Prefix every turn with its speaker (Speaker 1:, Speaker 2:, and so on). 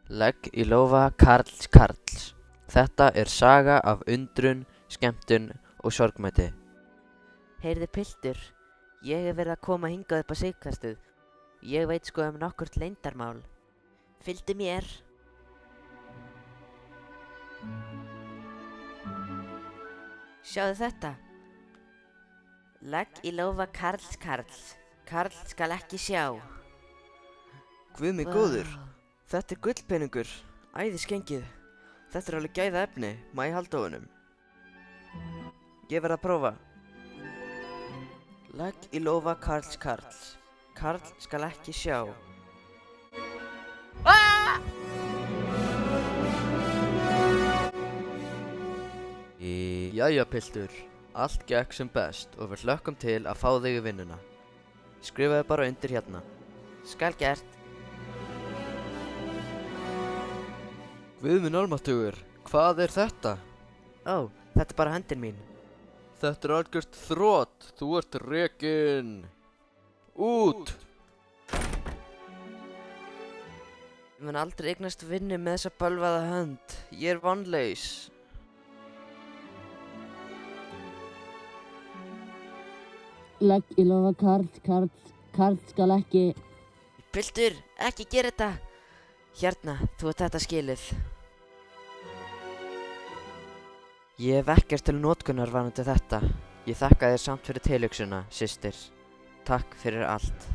Speaker 1: Legg í lófa Karls. Þetta er saga af undrun, skemmtun og sorgmæti.
Speaker 2: Heyrðu piltur, ég hef verið að koma hingað upp á síðkastið. Ég veit sko nokkurt leyndarmál. Fylgdu mér. Sjáðu þetta. Legg í lófa Karls. Karl skal ekki sjá.
Speaker 1: Guð minn góður, þetta er gullpeningur, æði skengið. Þetta er alveg gæða efni, má ég halda á honum? Ég verð að prófa. Legg í lófa Karls. Karl skal ekki sjá. Jæja piltur, allt gekk sem best og við hlökkum til að fá þig í vinnuna. Skrifaðu bara undir hérna.
Speaker 2: Skal gert.
Speaker 1: Guð minn almáttugur, hvað er þetta?
Speaker 2: Ó, þetta er bara höndin mín.
Speaker 1: Þetta er algjört þrot, þú ert rekinn. Út! Ég mun aldrei eignast vinnu með þessa bölvaða hönd. Ég er vonlaus.
Speaker 3: Legg í lófa Karl skal ekki.
Speaker 2: Piltur, ekki gera þetta. Hérna, þú ert þetta skilið.
Speaker 1: Ég hef ekkert til notkunar varðandi þetta. Ég þakka þér samt fyrir tilhugsunina, systir. Takk fyrir allt.